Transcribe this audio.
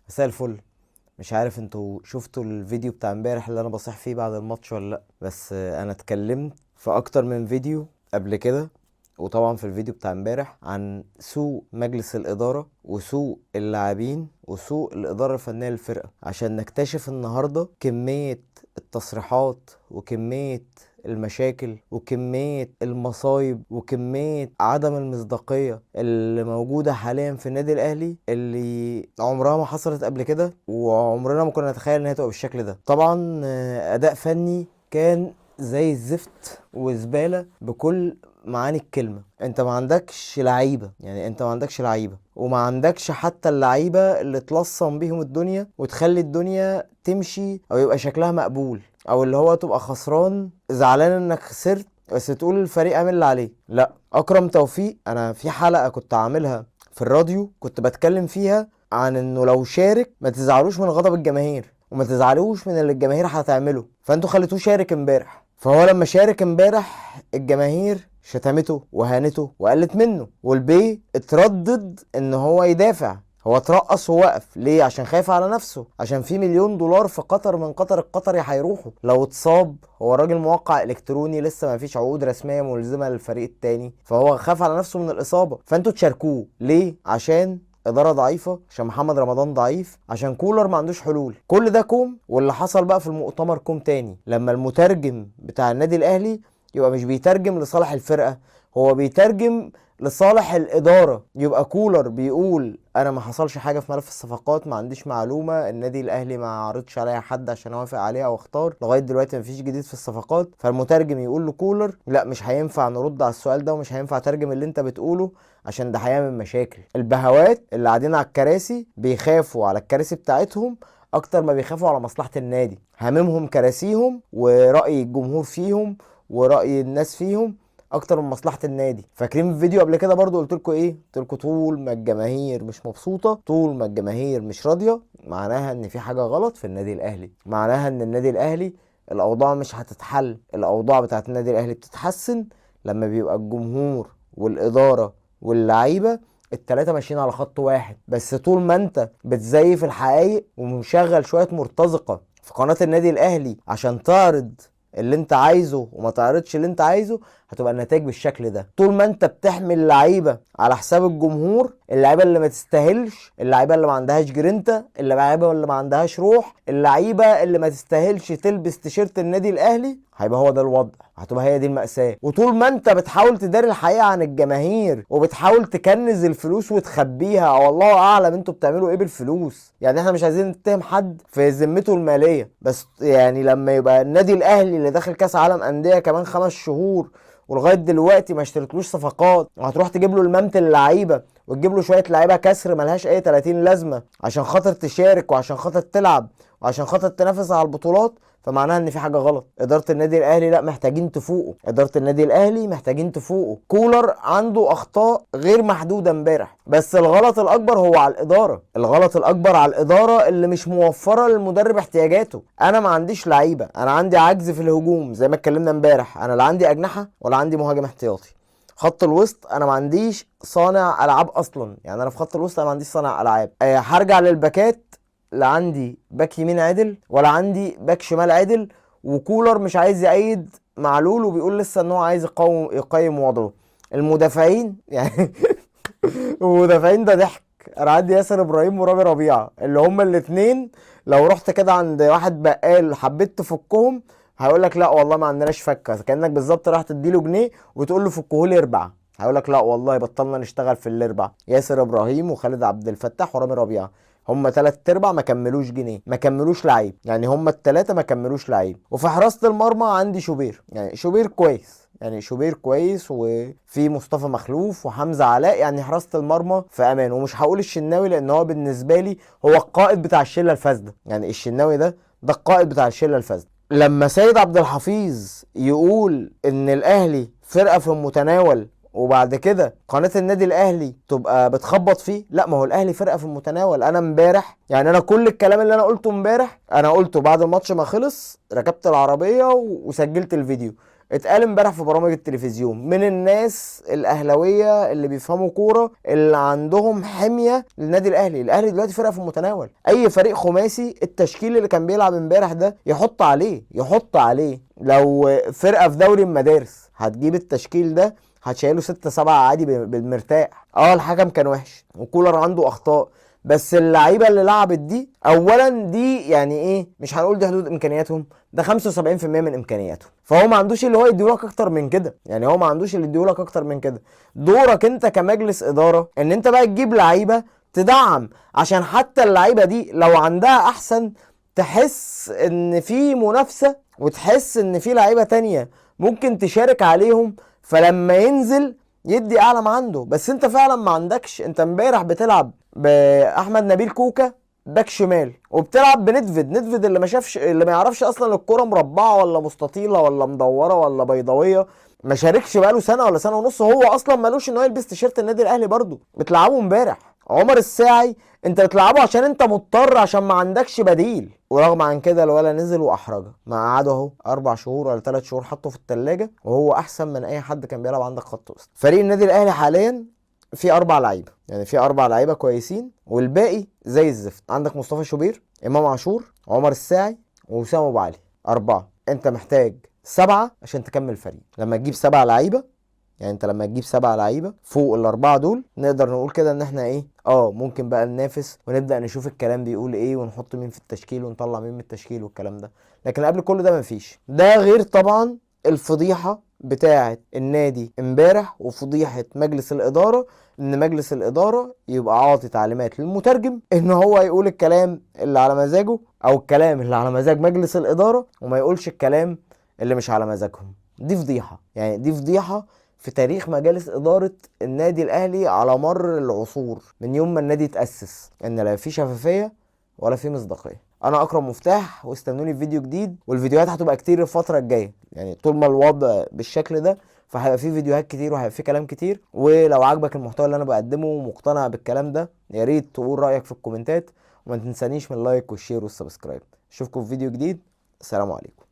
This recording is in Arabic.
مساء الفل. مش عارف انتوا شفتوا الفيديو بتاع امبارح اللي انا بصيح فيه بعد الماتش ولا لا، بس انا اتكلمت في اكتر من فيديو قبل كده، وطبعا في الفيديو بتاع امبارح عن سوء مجلس الاداره وسوء اللاعبين وسوء الاداره الفنيه للفرقه، عشان نكتشف النهارده كميه التصريحات وكميه المشاكل وكمية المصايب وكمية عدم المصداقية اللي موجودة حاليا في النادي الأهلي، اللي عمرها ما حصلت قبل كده وعمرنا ما كنا نتخيل انها تبقى بالشكل ده. طبعا أداء فني كان زي الزفت وزبالة بكل معاني الكلمة. انت ما عندكش لعيبة، يعني انت ما عندكش لعيبة وما عندكش حتى اللعيبة اللي تلصم بيهم الدنيا وتخلي الدنيا تمشي او يبقى شكلها مقبول، او اللي هو تبقى خسران زعلان انك خسرت بس تقول الفريق عامل اللي عليه. لا، اكرم توفيق انا في حلقة كنت عاملها في الراديو كنت بتكلم فيها عن انه لو شارك ما تزعلوش من غضب الجماهير وما تزعلوش من اللي الجماهير هتعمله، فانتوا خليتوه شارك امبارح. فهو لما شارك امبارح الجماهير شتمته وهانته وقلت منه، والبي اتردد ان هو يدافع. هو اترقص ووقف ليه؟ عشان خايف على نفسه، عشان في مليون دولار في قطر من قطر القطري هيروحوا لو اتصاب. هو راجل موقع الكتروني، لسه ما فيش عقود رسميه ملزمه للفريق التاني، فهو خاف على نفسه من الاصابه. فانتوا تشاركوه ليه؟ عشان اداره ضعيفه، عشان محمد رمضان ضعيف، عشان كولر ما عندوش حلول. كل ده كوم. واللي حصل بقى في المؤتمر كوم تاني، لما المترجم بتاع النادي الاهلي يبقى مش بيترجم لصالح الفرقه، هو بيترجم لصالح الاداره. يبقى كولر بيقول انا ما حصلش حاجه في ملف الصفقات، ما عنديش معلومه، النادي الاهلي ما عرضش عليا حد عشان اوافق عليها او اختار، لغايه دلوقتي ما فيش جديد في الصفقات. فالمترجم يقول له كولر لا، مش هينفع نرد على السؤال ده ومش هينفع ترجم اللي انت بتقوله عشان ده هيعمل مشاكل. البهوات اللي قاعدين على الكراسي بيخافوا على الكراسي بتاعتهم اكتر ما بيخافوا على مصلحه النادي. هاممهم كراسيهم ورأي الجمهور فيهم ورأي الناس فيهم اكتر من مصلحه النادي. فاكرين في فيديو قبل كده برضو قلت لكم ايه؟ قلت لكم طول ما الجماهير مش مبسوطه، طول ما الجماهير مش راضيه، معناها ان في حاجه غلط في النادي الاهلي، معناها ان النادي الاهلي الاوضاع مش هتتحل. الاوضاع بتاعت النادي الاهلي بتتحسن لما بيبقى الجمهور والاداره واللعيبه التلاتة ماشيين على خط واحد. بس طول ما انت بتزيف الحقايق ومشغل شوية مرتزقة في قناة النادي الاهلي عشان تعرض اللي انت عايزه وما تعرضش اللي انت عايزه، هتبقى النتائج بالشكل ده. طول ما انت بتحمل لعيبه على حساب الجمهور، اللعيبه اللي ما تستاهلش، اللعيبه اللي ما عندهاش جرينتا، اللعيبه اللي ما عندهاش روح، اللعيبه اللي ما تستاهلش تلبس تيشيرت النادي الاهلي، هيبقى هو ده الوضع، هتبقى هي دي المأساة. وطول ما انت بتحاول تداري الحقيقة عن الجماهير وبتحاول تكنز الفلوس وتخبيها، والله اعلم انتوا بتعملوا ايه بالفلوس. يعني احنا مش عايزين نتهم حد في ذمته المالية، بس يعني لما يبقى النادي الاهلي اللي داخل كاس عالم اندية كمان 5 شهور ولغايه دلوقتي ما اشتريتلوش صفقات، وهتروح تجيب له المامت اللعيبه وتجيب له شويه لعيبه كسر ملهاش اي 30 لازمه عشان خاطر تشارك وعشان خاطر تلعب وعشان خاطر تنافس على البطولات، فمعناها ان في حاجه غلط. اداره النادي الاهلي لا، محتاجين تفوقوا. اداره النادي الاهلي محتاجين تفوقوا. كولر عنده اخطاء غير محدوده امبارح، بس الغلط الاكبر هو على الاداره. الغلط الاكبر على الاداره اللي مش موفره للمدرب احتياجاته. انا ما عنديش لعيبه، انا عندي عجز في الهجوم زي ما اتكلمنا امبارح، انا لا عندي اجنحه ولا عندي مهاجم احتياطي. خط الوسط انا ما عنديش صانع العاب اصلا، يعني انا في خط الوسط انا ما عنديش صانع العاب. هرجع للباكات، لا عندي باك يمين عدل ولا عندي باك شمال عدل. وكولر مش عايز يأيد معلول وبيقول لسه ان هو عايز يقيم وضعه. المدافعين يعني المدافعين ده ضحك. انا عندي ياسر ابراهيم ورامي ربيعه اللي هما الاثنين لو رحت كده عند واحد بقال حبيت تفكهم هيقول لك لا والله ما عندناش فكه، كانك بالظبط راح تديله جنيه وتقول له فكهولي اربع، هيقول لك لا والله بطلنا نشتغل في الاربع. ياسر ابراهيم وخالد عبد الفتاح ورامي ربيعه هم تلات ارباع ما كملوش جنيه، ما كملوش لعيب، يعني هم التلاتة ما كملوش لعيب. وفي حراسة المرمى عندي شوبير، يعني شوبير كويس، يعني شوبير كويس، وفي مصطفى مخلوف وحمزة علاء، يعني حراسة المرمى في امان. ومش هقول الشناوي لان هو بالنسبة لي هو القائد بتاع الشلة الفاسدة، يعني الشناوي ده القائد بتاع الشلة الفاسدة. لما سيد عبد الحفيظ يقول ان الاهلي فرقة في المتناول وبعد كده قناه النادي الاهلي تبقى بتخبط فيه، لا ما هو الاهلي فرقه في المتناول. انا امبارح يعني انا كل الكلام اللي انا قلته امبارح انا قلته بعد الماتش ما خلص، ركبت العربيه وسجلت الفيديو. اتقال امبارح في برامج التلفزيون من الناس الاهلاويه اللي بيفهموا كوره، اللي عندهم حميه للنادي الاهلي. الاهلي دلوقتي فرقه في المتناول، اي فريق خماسي التشكيل اللي كان بيلعب امبارح ده يحط عليه لو فرقه في دوري المدارس هتجيب التشكيل ده هتشيله 6-7 عادي بالمرتاح. الحكم كان وحش وكولر عنده اخطاء، بس اللعيبه اللي لعبت دي اولا دي يعني ايه، مش هنقول دي حدود امكانياتهم، ده 75% من امكانياتهم، فهو ما عندوش اللي هو يديهولك اكتر من كده. يعني هو ما عندوش اللي يديهولك اكتر من كده. دورك انت كمجلس اداره ان انت بقى تجيب لعيبه تدعم، عشان حتى اللعيبه دي لو عندها احسن تحس ان في منافسه، وتحس ان في لعيبه تانية ممكن تشارك عليهم، فلما ينزل يدي اعلى ما عنده. بس انت فعلا ما عندكش. انت امبارح بتلعب باحمد نبيل كوكا باك شمال، وبتلعب ندفد اللي ما شافش، اللي ما يعرفش اصلا الكوره مربعه ولا مستطيله ولا مدوره ولا بيضاويه، ما شاركش بقاله سنه ولا سنه ونص، هو اصلا مالوش ان هو يلبس تيشيرت النادي الاهلي. برضه بتلعبه امبارح. عمر الساعي انت بتلعبه عشان انت مضطر، عشان ما عندكش بديل، ورغم عن كده الولا نزل واحرجه. ما قعده اهو 4 شهور ولا 3 شهور حطه في التلاجة، وهو احسن من اي حد كان بيلعب عندك خط وسط. فريق النادي الاهلي حاليا في 4 لعيبه، يعني في 4 لعيبه كويسين، والباقي زي الزفت. عندك مصطفى شوبير، امام عاشور، عمر الساعي، ووسام ابو علي. 4. انت محتاج 7 عشان تكمل فريق. لما تجيب 7 لعيبه، يعني انت لما تجيب 7 لعيبه فوق ال4 دول، نقدر نقول كده ان احنا ايه، ممكن بقى ننافس ونبدا نشوف الكلام بيقول ايه، ونحط مين في التشكيل ونطلع مين من التشكيل والكلام ده. لكن قبل كل ده مفيش. ده غير طبعا الفضيحه بتاعه النادي امبارح، وفضيحه مجلس الاداره، ان مجلس الاداره يبقى عاطي تعليمات للمترجم ان هو يقول الكلام اللي على مزاجه، او الكلام اللي على مزاج مجلس الاداره، وما يقولش الكلام اللي مش على مزاجهم. دي فضيحه، يعني دي فضيحه في تاريخ مجالس إدارة النادي الأهلي على مر العصور، من يوم ما النادي اتأسس، إن لا في شفافية ولا في مصداقية. أنا أكرم مفتاح، واستنوني في فيديو جديد، والفيديوهات هتبقى كتير الفترة الجاية. يعني طول ما الوضع بالشكل ده فهيبقى في فيديوهات كتير وهيبقى في كلام كتير. ولو عجبك المحتوى اللي أنا بقدمه ومقتنع بالكلام ده، يا ريت تقول رأيك في الكومنتات، وما تنسانيش من اللايك والشير والسبسكرايب. أشوفكم في فيديو جديد. السلام عليكم.